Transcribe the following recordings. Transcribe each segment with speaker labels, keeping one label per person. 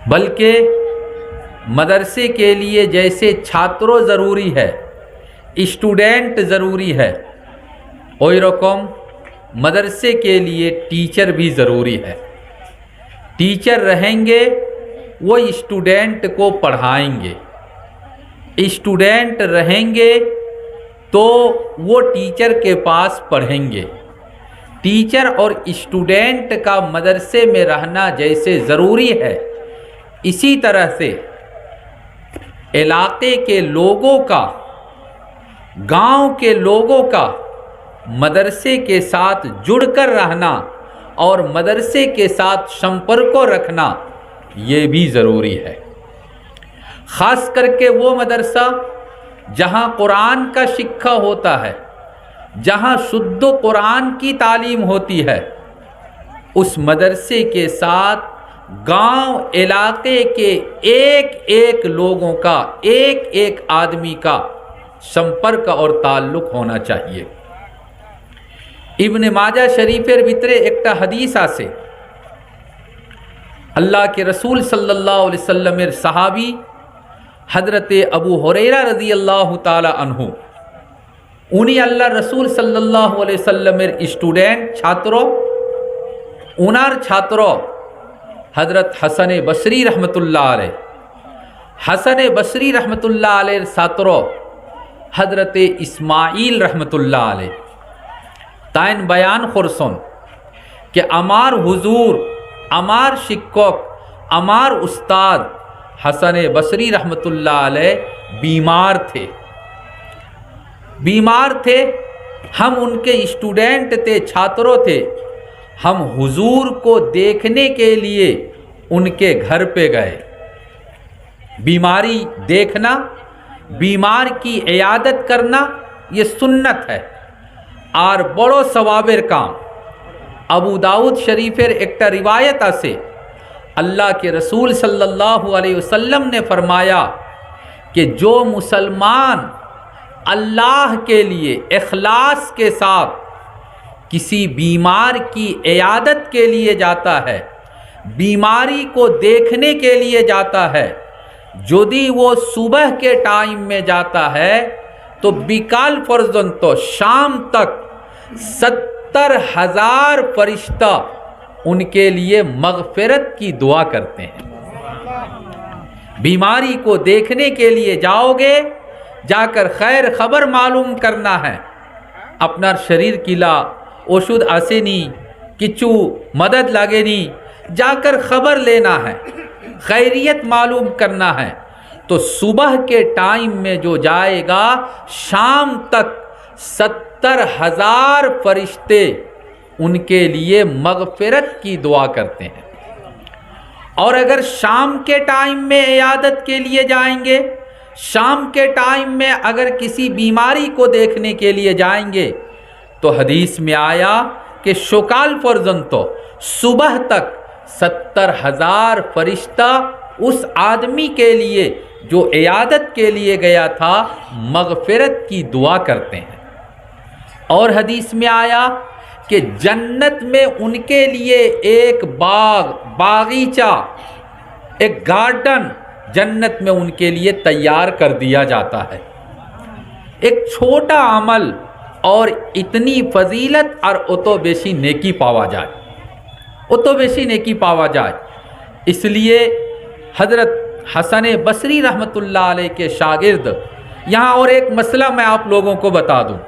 Speaker 1: بلکہ مدرسے کے لیے جیسے چھاتروں ضروری ہے، اسٹوڈنٹ ضروری ہے، وہی رقم مدرسے کے لیے ٹیچر بھی ضروری ہے۔ ٹیچر رہیں گے وہ اسٹوڈنٹ کو پڑھائیں گے، اسٹوڈنٹ رہیں گے تو وہ ٹیچر کے پاس پڑھیں گے۔ ٹیچر اور اسٹوڈنٹ کا مدرسے میں رہنا جیسے ضروری ہے، اسی طرح سے علاقے کے لوگوں کا، گاؤں کے لوگوں کا مدرسے کے ساتھ جڑ کر رہنا اور مدرسے کے ساتھ سمپرک رکھنا یہ بھی ضروری ہے۔ خاص کر کے وہ مدرسہ جہاں قرآن کا شکھا ہوتا ہے، جہاں شدھ قرآن کی تعلیم ہوتی ہے، اس مدرسے کے ساتھ گاؤں علاقے کے ایک ایک لوگوں کا، ایک ایک آدمی کا سمپرک اور تعلق ہونا چاہیے۔ ابن ماجہ شریفের ভিতরে একটা হাদিস আছে, আল্লাহকে রসুল সাল্লাল্লাহু আলাইহি সাল্লামের সাহাবী হযরতে আবু হুরায়রা রাদিয়াল্লাহু তাআলা আনহু, উনি আল্লাহ রসুল সাল্লাল্লাহু আলাইহি সাল্লামের স্টুডেন্ট, ছাত্র। ওনার ছাত্র হযরত হাসানে বসরি রহমতুল্লাহ আলাইহ, হাসানে বসরি রহমতুল্লাহ আলাইহির ছাত্র হযরতে ইসমাইল রহমতুল্লাহ আলাইহ। তাইন বয়ান করছেন कि আমার হুজুর, আমার শিক্ষক, আমার উস্তাদ हसन बसरी रहमतुल्लाह अलैह बीमार थे। हम उनके स्टूडेंट थे, छात्रों थे। हम हुजूर को देखने के लिए उनके घर पे गए। बीमारी देखना, बीमार की इयादत करना ये सुन्नत है और बड़ो सवाबेर काम। अबू दाऊद शरीफेर एक रिवायत आसे अल्लाह के रसूल सल्लल्लाहु अलैहि वसल्लम ने फरमाया कि जो मुसलमान अल्लाह के लिए इखलास के साथ किसी बीमार की इयादत के लिए जाता है, बीमारी को देखने के लिए जाता है, यदि वो सुबह के टाइम में जाता है तो बिकाल पर्यंत शाम तक 70,000 फरिश्ता उनके लिए मगफिरत की दुआ करते हैं। बीमारी को देखने के लिए जाओगे, जाकर खैर खबर मालूम करना है। अपना शरीर किला ओषुध आसेनी, किचू मदद लागेनी, जाकर खबर लेना है, खैरियत मालूम करना है। तो सुबह के टाइम में जो जाएगा, शाम तक 70,000 फरिश्ते उनके लिए मगफिरत की दुआ करते हैं। और अगर शाम के टाइम में इयादत के लिए जाएंगे, शाम के टाइम में अगर किसी बीमारी को देखने के लिए जाएंगे, तो हदीस में आया कि शुकाल पर्यंत सुबह तक 70,000 फरिश्ता उस आदमी के लिए जो इयादत के लिए गया था मगफिरत की दुआ करते हैं। और हदीस में आया कि जन्नत में उनके लिए एक बागीचा, एक गार्डन जन्नत में उनके लिए तैयार कर दिया जाता है। एक छोटा अमल और इतनी फजीलत और उतो बेशी नेकी पावा जाए, उतो बेशी नेकी पावा जाए। इसलिए हज़रत हसन बसरी रहमतुल्लाह अलैह के शागिर्द, यहाँ और एक मसला मैं आप लोगों को बता दूँ।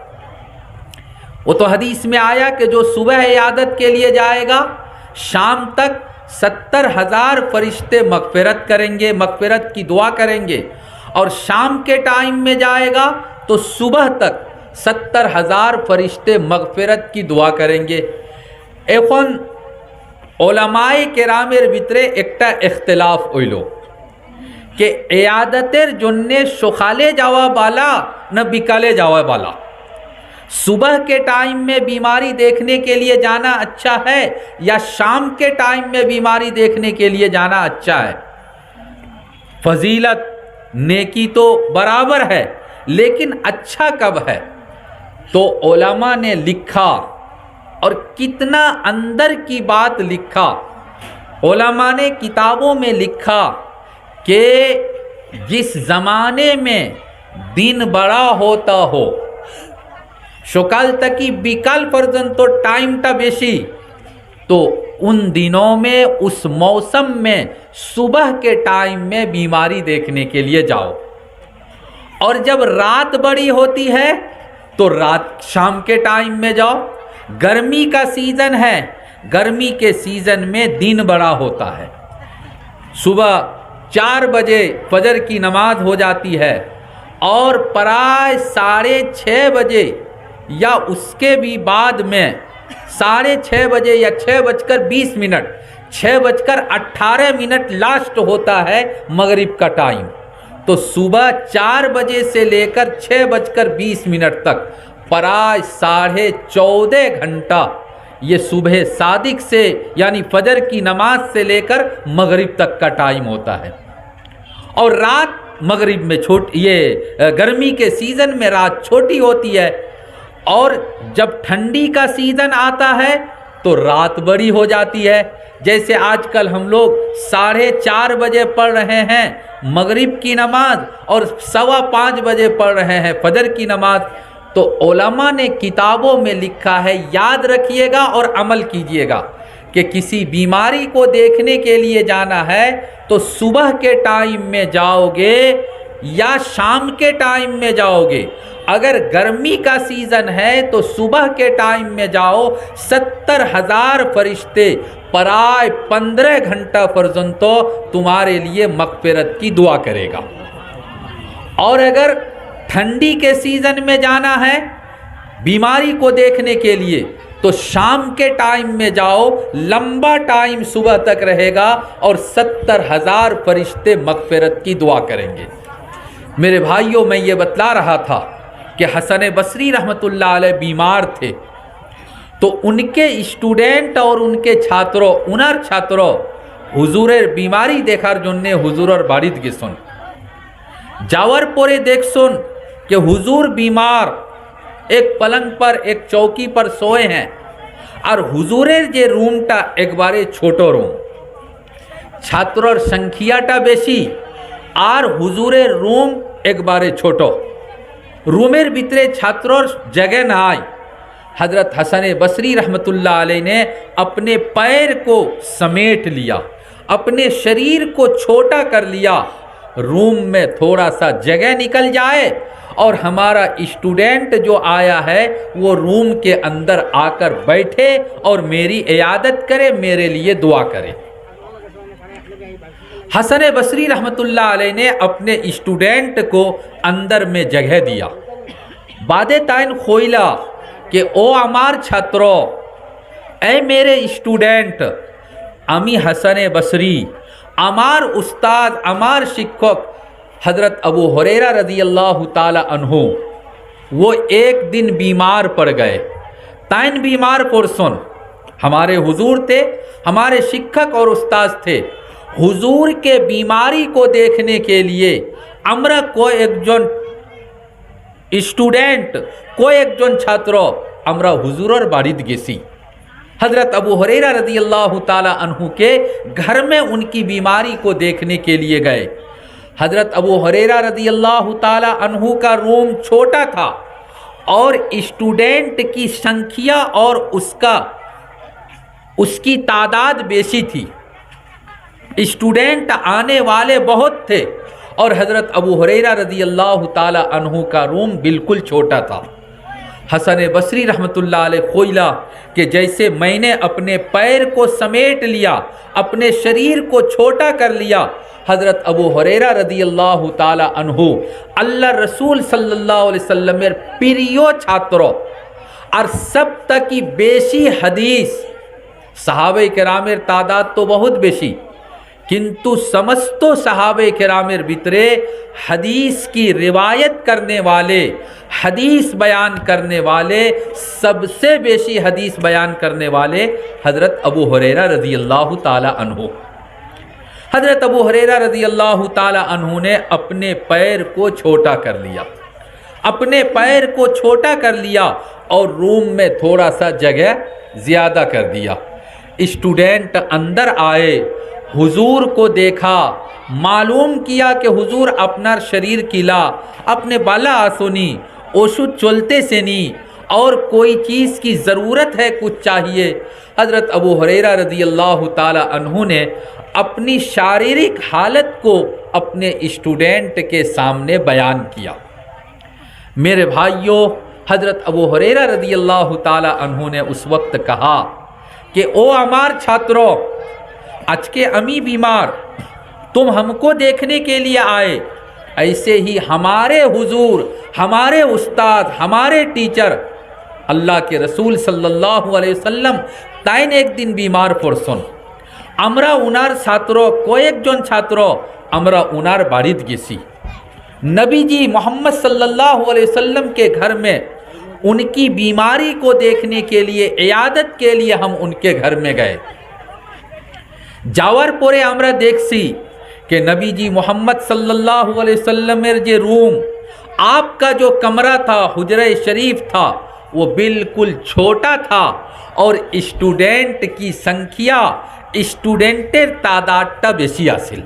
Speaker 1: वो तो हदीस में आया कि जो सुबह इयादत के लिए जाएगा, शाम तक 70,000 फरिश्ते मगफिरत करेंगे, मगफिरत की दुआ करेंगे। और शाम के टाइम में जाएगा तो सुबह तक 70,000 फरिश्ते मगफिरत की दुआ करेंगे। एखन ओलामाए केरामेर भितरे एकटा इख्तिलाफ हইল कि इयादतेर जन्ने सकाले जावा वाला न बिकाले जावा वाला। सुबह के टाइम में बीमारी देखने के लिए जाना अच्छा है या शाम के टाइम में बीमारी देखने के लिए जाना अच्छा है? फजीलत नेकी तो बराबर है, लेकिन अच्छा कब है? तो उलमा ने लिखा, और कितना अंदर की बात लिखा। उलमा ने किताबों में लिखा कि जिस ज़माने में दिन बड़ा होता हो, সকাল থেকে বিকাল পর্যন্ত টাইমটা বেশি, तो उन दिनों में उस मौसम में सुबह के टाइम में बीमारी देखने के लिए जाओ, और जब रात बड़ी होती है तो रात शाम के टाइम में जाओ। गर्मी का सीज़न है, गर्मी के सीज़न में दिन बड़ा होता है, सुबह 4 बजे फजर की नमाज हो जाती है और प्राय 6:30 बजे या उसके भी बाद में 6:30 बजे या 6:20, 6:18 लास्ट होता है मगरिब का टाइम। तो सुबह 4 बजे से लेकर 6:20 तक प्राय 14.5 घंटा ये सुबह सादिक से यानी फजर की नमाज से लेकर मगरिब तक का टाइम होता है। और रात मगरिब में ये गर्मी के सीज़न में रात छोटी होती है, और जब ठंडी का सीज़न आता है तो रात बड़ी हो जाती है। जैसे आजकल हम लोग 4:30 बजे पढ़ रहे हैं मगरिब की नमाज और 5:15 बजे पढ़ रहे हैं फजर की नमाज। तो उलमा ने किताबों में लिखा है, याद रखिएगा और अमल कीजिएगा कि किसी बीमारी को देखने के लिए जाना है तो सुबह के टाइम में जाओगे या शाम के टाइम में जाओगे। अगर गर्मी का सीज़न है तो सुबह के टाइम में जाओ, 70,000 फरिश्ते प्राय 15 घंटा पर्यंत तुम्हारे लिए मग़फ़िरत की दुआ करेगा। और अगर ठंडी के सीज़न में जाना है बीमारी को देखने के लिए तो शाम के टाइम में जाओ, लंबा टाइम सुबह तक रहेगा और 70,000 फरिश्ते मग़फ़िरत की दुआ करेंगे। मेरे भाइयों, मैं ये बतला रहा था कि हसन बसरी रहमतुल्लाह अलैह बीमार थे, तो उनके स्टूडेंट और उनके छात्रों उनर छात्रों हुजूरेर बीमारी देखार जन्ने हुजूरर बाड़ीत गेछेन। जाওয়ার পরে দেখছেন कि हुजूर बीमार एक पलंग पर एक चौकी पर सोए हैं और हुजूरेर जे रूमटा एकबारे छोटो रूम, छात्रोर संख्याटा बेशी और हुजूरेर रूम एकबारे छोटो, रूमेर भितरे छात्रोर जगह नाई। हजरत हसन बसरी रहमतुल्लाह अलैह ने अपने पैर को समेट लिया, अपने शरीर को छोटा कर लिया, रूम में थोड़ा सा जगह निकल जाए और हमारा स्टूडेंट जो आया है वो रूम के अंदर आकर बैठे और मेरी इयादत करे, मेरे लिए दुआ करे। हसन बसरी रहमतुल्लाह अलैह ने अपने स्टूडेंट को अंदर में जगह दिया। बादे ताइन खोइला कि ओ आमार छात्र, ए मेरे स्टूडेंट, आमी हसन बसरी, आमार उस्ताद, आमार शिक्षक हज़रत अबू हुरैरा रज़ियल्लाहु ताला अन्हु वो एक दिन बीमार पड़ गए। ताइन बीमार पड़सन, हमारे हुजूर थे, हमारे शिक्षक और उस्ताद थे। हुजूर के बीमारी को देखने के लिए আমরা কয়েকজন স্টুডেন্ট, কয়েকজন ছাত্র আমরা হুজুরের বাড়িতে গেছি। हज़रत अबू हुरैरा रज़ियल्लाहु ताला अन्हु के घर में उनकी बीमारी को देखने के लिए गए। हज़रत अबू हुरैरा रज़ियल्लाहु ताला अन्हु का रूम छोटा था और स्टूडेंट की संख्या और उसकी तादाद बेशी थी। स्टूडेंट आने वाले बहुत थे और हज़रत अबू हुरैरा रज़ियल्लाहु ताला अन्हु का रूम बिल्कुल छोटा था। हसन बसरी रहमतुल्लाह अलैह खोइला कि जैसे मैंने अपने पैर को समेट लिया, अपने शरीर को छोटा कर लिया, हज़रत अबू हुरैरा रज़ियल्लाहु ताला अन्हु अल्लाह रसूल सल्लल्लाहु अलैहि वसल्लमेर प्रिय छात्र और सब तक की बेशी हदीस, सहाबे केरामेर तादाद तो बहुत बेशी, किंतु समस्त सहाबे केरामेर भितरे हदीस की रिवायत करने वाले, हदीस बयान करने वाले, सबसे बेशी हदीस बयान करने वाले हज़रत अबू हुरैरा रज़ियल्लाहु ताला अन्हु। हज़रत अबू हुरैरा रज़ियल्लाहु ताला अन्हु ने अपने पैर को छोटा कर लिया, अपने पैर को छोटा कर लिया और रूम में थोड़ा सा जगह ज़्यादा कर दिया। اسٹوڈنٹ اندر آئے، حضور کو دیکھا، معلوم کیا کہ حضور اپنا شریر کیلا، اپنے بالا آسونی اوشد چلتے سے نہیں، اور کوئی چیز کی ضرورت ہے، کچھ چاہیے۔ حضرت ابو ہریرہ رضی اللہ تعالی عنہ نے اپنی شاریرک حالت کو اپنے اسٹوڈنٹ کے سامنے بیان کیا۔ میرے بھائیوں، حضرت ابو ہریرہ رضی اللہ تعالی عنہ نے اس وقت کہا کہ او ہمار چھاتروں، آج کے امی بیمار، تم ہم کو دیکھنے کے لیے آئے، ایسے ہی ہمارے حضور، ہمارے استاد، ہمارے ٹیچر اللہ کے رسول صلی اللہ علیہ وسلم تائن ایک دن بیمار پرسن، আমরা উনার ছাত্র কয়েকজন ছাত্র আমরা উনার বাড়িতে গেছি। नबी जी मोहम्मद सल्लल्लाहु अलैहि वसल्लम के घर में उनकी बीमारी को देखने के लिए, इयादत के लिए हम उनके घर में गए। যাওয়ার পরে আমরা দেখছি कि नबी जी मोहम्मद सल्लल्लाहु अलैहि वसल्लमेर जे रूम, आपका जो कमरा था, हुजरा शरीफ था, वो बिल्कुल छोटा था और स्टूडेंट की संख्या, स्टूडेंटेर तादादटा बेशी आसिल।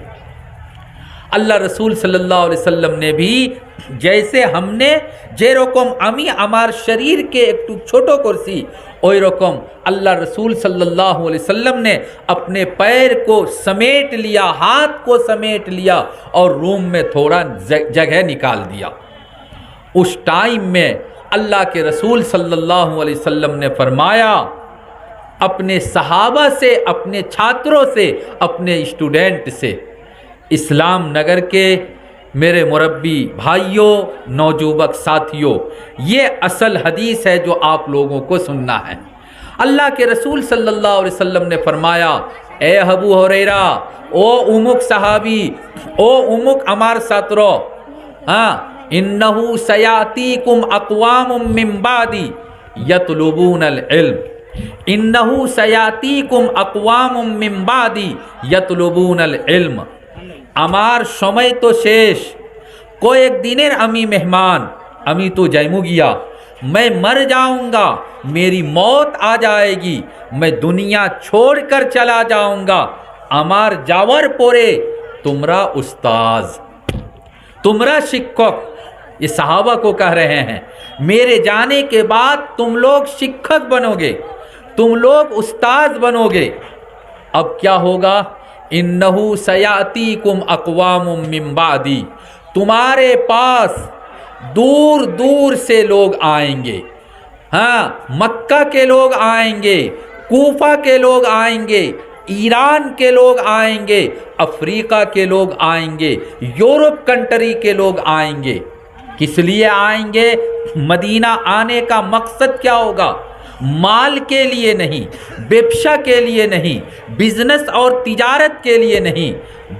Speaker 1: আল্লাহ রসুল সাল্লাল্লাহু আলাইহি সাল্লাম ने भी जैसे हमने जे रकम আমি আমার শরীরকে একটু ছোট করছি, ওই রকম अल्लाह रसूल सल्लल्लाहु अलैहि वसल्लम ने अपने पैर को समेट लिया, हाथ को समेट लिया और रूम में थोड़ा जगह निकाल दिया। उस टाइम में अल्लाह के रसूल सल्लल्लाहु अलैहि वसल्लम ने फरमाया अपने सहाबा से, अपने छात्रों से, अपने स्टूडेंट से, इस्लाम नगर के मेरे मुरब्बी भाइयों, नौजुवक साथियों, ये असल हदीस है जो आप लोगों को सुनना है। अल्लाह के रसूल सल्लल्लाहु अलैहि वसल्लम ने फरमाया, ए अबू हुरैरा, ओ उमुक सहाबी, ओ उमुक अमार सातरो, हाँ, इन्नहु सयातीकुम अक़वामुम मिन बादी यतलुबूनल इल्म, इन्नहु सयातीकुम अक़वामुम मिन बादी यतलुबूनल इल्म। আমার সময় তো শেষ, কয়েক দিনের আমি মেহমান, আমি তো जाइमू गया, मैं मर जाऊंगा, मेरी मौत आ जाएगी, मैं दुनिया छोड़कर चला जाऊंगा। আমার যাওয়ার পরে তোমরা उस्ताद, তোমরা शिक्षक, ये सहाबा को कह रहे हैं, मेरे जाने के बाद तुम लोग शिक्षक बनोगे, तुम लोग उस्ताद बनोगे। अब क्या होगा? इन्नहु सयातीकुम अक़वामुम मिन बादी, तुम्हारे पास दूर दूर से लोग आएंगे। हाँ, मक्का के लोग आएंगे, कूफा के लोग आएंगे, ईरान के लोग आएंगे, अफ्रीका के लोग आएंगे, यूरोप कंट्री के लोग आएंगे। किस लिए आएंगे? मदीना आने का मकसद क्या होगा? माल के लिए नहीं, व्यवसा के लिए नहीं, बिजनेस और तिजारत के लिए नहीं,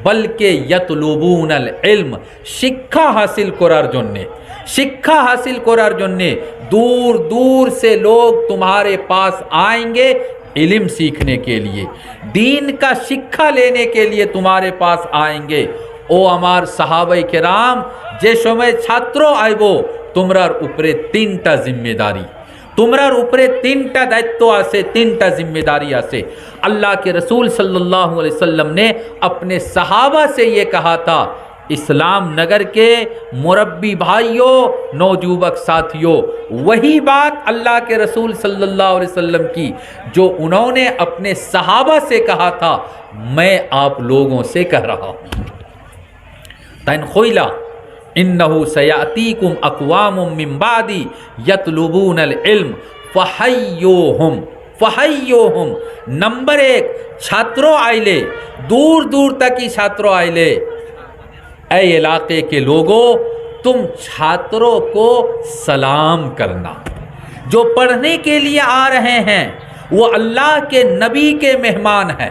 Speaker 1: बल्कि यतलुबूनल इल्म, शिक्षा हासिल करार जन्ने, शिक्षा हासिल करार जन्ने दूर दूर से लोग तुम्हारे पास आएंगे इल्म सीखने के लिए, दीन का शिक्षा लेने के लिए तुम्हारे पास आएंगे। ओ हमार साहाबाए केराम, जे समय छात्रों आइबो तुम्हार ऊपरे तीनटा जिम्मेदारी, तुम्हार ऊपरे तीनटा दायित्व आसे, तीनटा जिम्मेदारी आसे। अल्लाह के रसूल सल्लल्लाहु अलैहि वसल्लम ने अपने सहाबा से ये कहा था। इस्लाम नगर के मुरब्बी भाइयों, नौजुवक साथियों, वही बात अल्लाह के रसूल सल्लल्लाहु अलैहि वसल्लम की जो उन्होंने अपने सहाबा से कहा था, मैं आप लोगों से कह रहा हूँ। तन खोइला इन्नहु सयातीकुम अक़वामुम मिन बादी यतलुबूनल इल्म फहय्युहुम, फहय्युहुम। नंबर एक, छात्रों आइले, दूर दूर तक ही छात्रों आइले। ऐ इलाके के लोगों, तुम छात्रों को सलाम करना। जो पढ़ने के लिए आ रहे हैं वो अल्लाह के नबी के मेहमान हैं,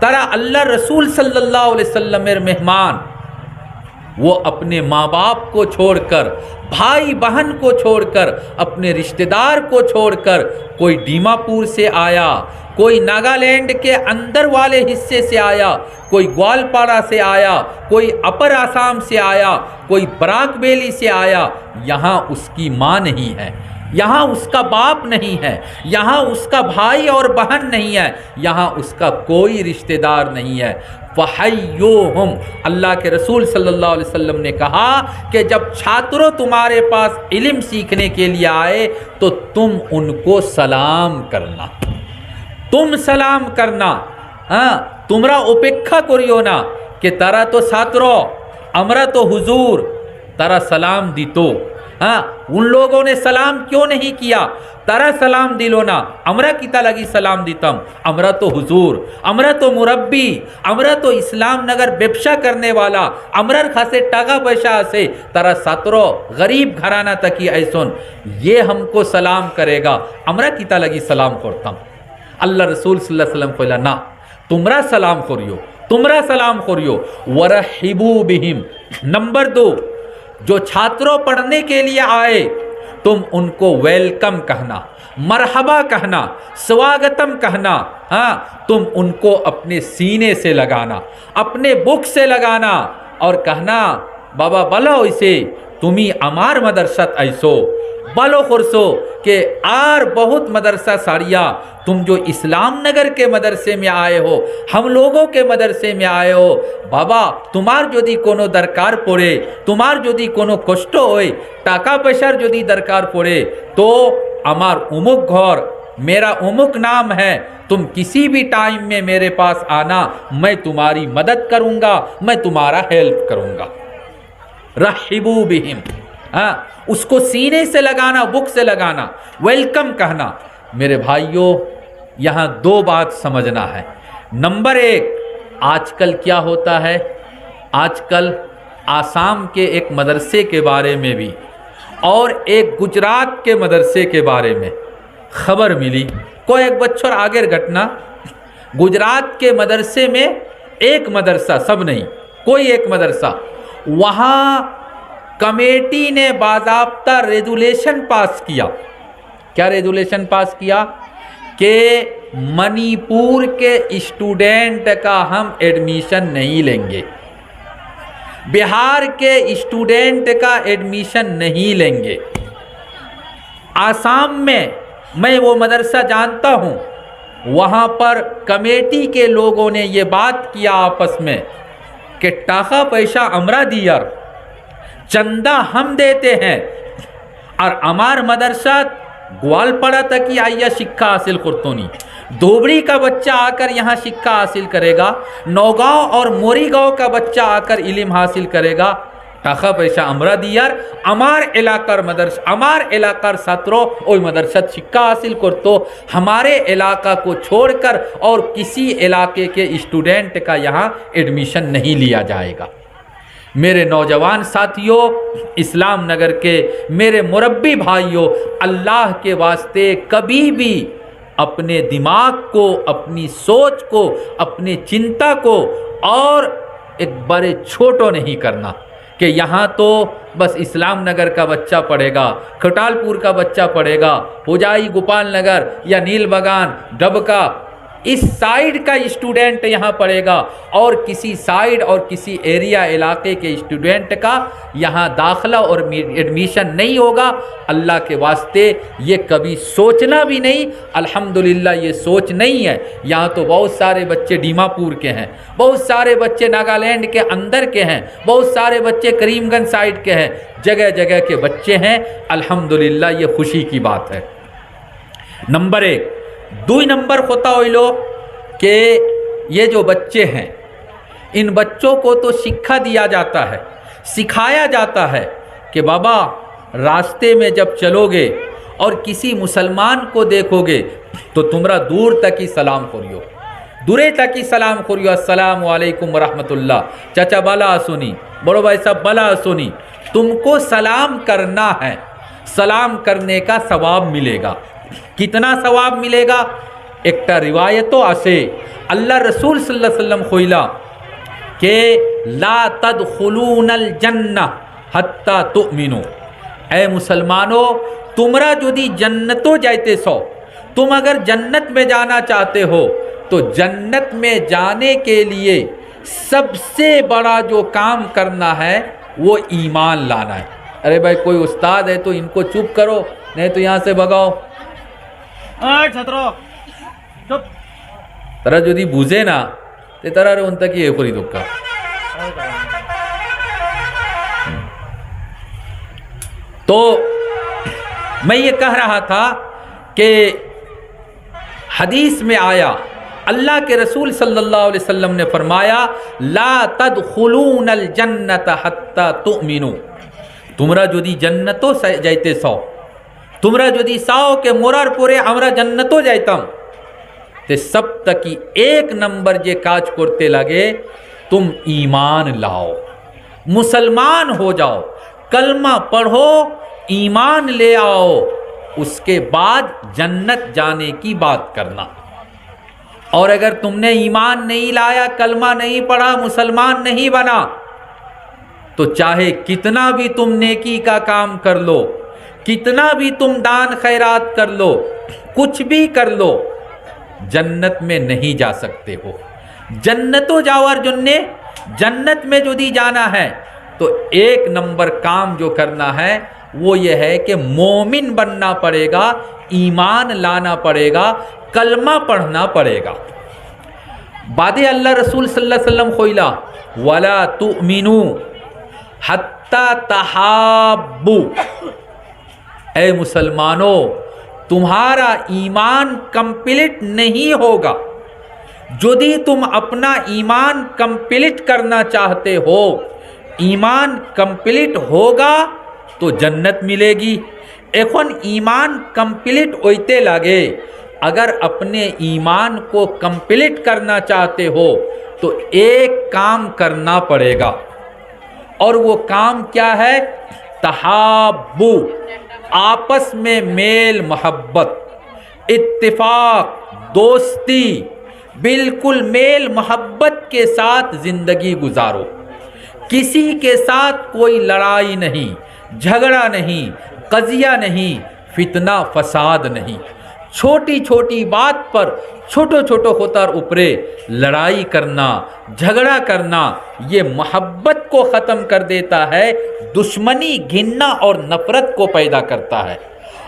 Speaker 1: तारा अल्लाह रसूल सल्लल्लाहु अलैहि वसल्लम मेहमान। वो अपने माँ बाप को छोड़कर, भाई बहन को छोड़कर, अपने रिश्तेदार को छोड़कर, कोई दीमापुर से आया, कोई नागालैंड के अंदर वाले हिस्से से आया, कोई ग्वालपाड़ा से आया, कोई अपर आसाम से आया, कोई बराक वैली से आया, यहाँ उसकी माँ नहीं है, یہاں اس کا باپ نہیں ہے، یہاں اس کا بھائی اور بہن نہیں ہے، یہاں اس کا کوئی رشتہ دار نہیں ہے۔ فَحَيُّوهُمْ، اللہ کے رسول صلی اللہ علیہ وسلم نے کہا کہ جب چھاتروں تمہارے پاس علم سیکھنے کے لیے آئے تو تم ان کو سلام کرنا، تم سلام کرنا، ہاں تمرا اپیکھا کریو نا کہ ترا تو چھاترو امرا تو حضور ترا سلام دیتو، ہاں ان لوگوں نے سلام کیوں نہیں کیا؟ ترا سلام দিলো না, আমরা কিতা লাগি সালাম দিতাম? আমরা তো হুজুর, আমরা তো মুরব্বী, আমরা তো ইসলাম নগর ব্যবসা करने वाला, আমরার কাছে টাকা পয়সা আছে, তারা ছাত্র গরিব ঘরানা তাকি আইসন, ये हमको सलाम करेगा, আমরা কিতা লাগি সালাম করতাম? আল্লাহ রসুল সাল্লাল্লাহু আলাইহি ওয়াসাল্লাম কইলা না, তোমরা সালাম করিও, তোমরা সালাম করিও। ওয়ারহিবু বিহিম, नंबर 2, जो छात्रों पढ़ने के लिए आए तुम उनको वेलकम कहना, मरहबा कहना, स्वागतम कहना, हाँ तुम उनको अपने सीने से लगाना, अपने बुक से लगाना और कहना बाबा बलो इसे तुम्ही अमार मदरसत ऐसो बलो खुरसो कि आर बहुत मदरसा साड़िया, तुम जो इस्लाम नगर के मदरसे में आए हो, हम लोगों के मदरसे में आए हो, बाबा तुम्हार যদি কোনো দরকার পড়ে, তোমার যদি কোনো কষ্ট হয়, টাকা পয়সার যদি দরকার পড়ে তো আমার उमुक घर, मेरा उमुक नाम है, तुम किसी भी टाइम में मेरे पास आना, मैं तुम्हारी मदद करूँगा, मैं तुम्हारा हेल्प करूँगा। रहिबू बिहिम, हाँ उसको सीने से लगाना, बुक से लगाना, वेलकम कहना। मेरे भाइयों यहाँ 2 बात समझना है। नंबर 1, आजकल क्या होता है, आजकल आसाम के एक मदरसे के बारे में भी और एक गुजरात के मदरसे के बारे में खबर मिली, कोई एक बच्चों आगे घटना, गुजरात के मदरसे में एक मदरसा, सब नहीं कोई एक मदरसा, वहाँ कमेटी ने बाज़ाब्ता रेजुलेशन पास किया। क्या रेजुलेशन पास किया? कि मणिपुर के स्टूडेंट का हम एडमिशन नहीं लेंगे, बिहार के स्टूडेंट का एडमिशन नहीं लेंगे। आसाम में मैं वो मदरसा जानता हूँ, वहाँ पर कमेटी के लोगों ने ये बात किया आपस में कि टाका पैसा हमरा दियर, चंदा हम देते हैं और हमार मदरसा ग्वालपाड़ा तक ही आइया शिक्षा हासिल करतोनी, धोबड़ी का बच्चा आकर यहाँ शिक्षा हासिल करेगा, नौगांव और मोरीगांव का बच्चा आकर इल्म हासिल करेगा, टाका पैसा हमरा दियार, हमार इलाकार मदरसा, हमार इलाकार छात्रों ओई मदरसा शिक्षा हासिल करतो, हमारे इलाका को छोड़कर और किसी इलाके के स्टूडेंट का यहाँ एडमिशन नहीं लिया जाएगा। मेरे नौजवान साथियों, इस्लाम नगर के मेरे मुरब्बी भाइयों, अल्लाह के वास्ते कभी भी अपने दिमाग को, अपनी सोच को, अपनी चिंता को और एक बड़े छोटो नहीं करना कि यहाँ तो बस इस्लाम नगर का बच्चा पढ़ेगा, खटालपुर का बच्चा पढ़ेगा, पुजाई गोपाल नगर या नील बगान डबका इस साइड का स्टूडेंट यहाँ पढ़ेगा और किसी साइड और किसी एरिया इलाके के स्टूडेंट का यहाँ दाखला और एडमिशन नहीं होगा। अल्लाह के वास्ते ये कभी सोचना भी नहीं। अल्हम्दुलिल्लाह ये सोच नहीं है। यहाँ तो बहुत सारे बच्चे दीमापुर के हैं, बहुत सारे बच्चे नागालैंड के अंदर के हैं, बहुत सारे बच्चे करीमगंज साइड के हैं, जगह जगह के बच्चे हैं। अल्हम्दुलिल्लाह ये खुशी की बात है। नंबर 1। 2 नंबर होता होइलो कि ये जो बच्चे हैं, इन बच्चों को तो शिक्षा दिया जाता है, सिखाया जाता है कि बाबा रास्ते में जब चलोगे और किसी मुसलमान को देखोगे तो तुमरा दूर तक ही सलाम करियो, दूरे तक ही सलाम करियो, अस्सलाम वालेकुम रहमतुल्लाह, चाचा बला सुनी, बड़ो भाई साहब बला सुनी। तुमको सलाम करना है, सलाम करने का सवाब मिलेगा। कितना सवाब मिलेगा? एक रिवायतों आसे अल्लाह रसूल सल्लल्लाहु अलैहि वसल्लम खोइला के ला तदखुलूनल जन्नह हत्ता तुमिनो, ऐ मुसलमानों तुमरा यदि जन्नतो जाते सो, तुम अगर जन्नत में जाना चाहते हो तो जन्नत में जाने के लिए सबसे बड़ा जो काम करना है वो ईमान लाना है। अरे भाई कोई उस्ताद है तो इनको चुप करो, نہیں تو یہاں سے بھگاؤ. তারা যদি বুঝে না তে তারা আর উনতা কি এ করি দোকা. تو میں یہ کہہ رہا تھا کہ حدیث میں آیا اللہ کے رسول صلی اللہ علیہ وسلم نے فرمایا لا تدخلون الجنت حتی تؤمنوا. তোমরা যদি জান্নাতও যাইতে চাও, তোমরা যদি চাও کہ মরার পরে আমরা জান্নাতও যাইতাম, তে সব তকি ایک نمبر যে কাজ করতে লাগে तुम ایمان لاؤ, مسلمان ہو جاؤ, کلمہ پڑھو, ایمان لے آؤ, اس کے بعد جنت جانے کی بات کرنا. اور اگر تم نے ایمان نہیں لایا, کلمہ نہیں پڑھا, مسلمان نہیں بنا, تو چاہے کتنا بھی تم نیکی کا کام کر لو, کتنا بھی تم دان خیرات کر لو, کچھ بھی کر لو, جنت میں نہیں جا سکتے ہو. جنتوں جاور جننے جنت میں جو دی جانا ہے تو ایک نمبر کام جو کرنا ہے وہ یہ ہے کہ مومن بننا پڑے گا, ایمان لانا پڑے گا, کلمہ پڑھنا پڑے گا. بعد اللہ رسول صلی اللہ علیہ وسلم خویلا ولا تؤمنوا حتی تحابوا. اے مسلمانوں, تمہارا ایمان کمپلیٹ نہیں ہوگا. যদি تم اپنا ایمان کمپلیٹ کرنا چاہتے ہو, ایمان کمپلیٹ ہوگا تو جنت ملے گی. এখন ایمان کمپلیٹ ہوتے لگے, اگر اپنے ایمان کو کمپلیٹ کرنا چاہتے ہو تو ایک کام کرنا پڑے گا, اور وہ کام کیا ہے؟ تحابو, آپس میں میل محبت, اتفاق, دوستی, بالکل میل محبت کے ساتھ زندگی گزارو. کسی کے ساتھ کوئی لڑائی نہیں, جھگڑا نہیں, قضیہ نہیں, فتنہ فساد نہیں. چھوٹی چھوٹی بات پر چھوٹو چھوٹو ہوتا اوپرے لڑائی کرنا, جھگڑا کرنا, یہ محبت کو ختم کر دیتا ہے, دشمنی, گھننا اور نفرت کو پیدا کرتا ہے.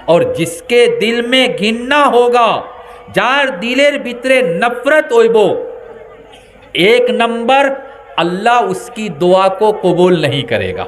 Speaker 1: اور جس کے دل میں گھننا ہوگا, যার দিলের ভিতরে নফরত হইব, ایک نمبر اللہ اس کی دعا کو قبول نہیں کرے گا.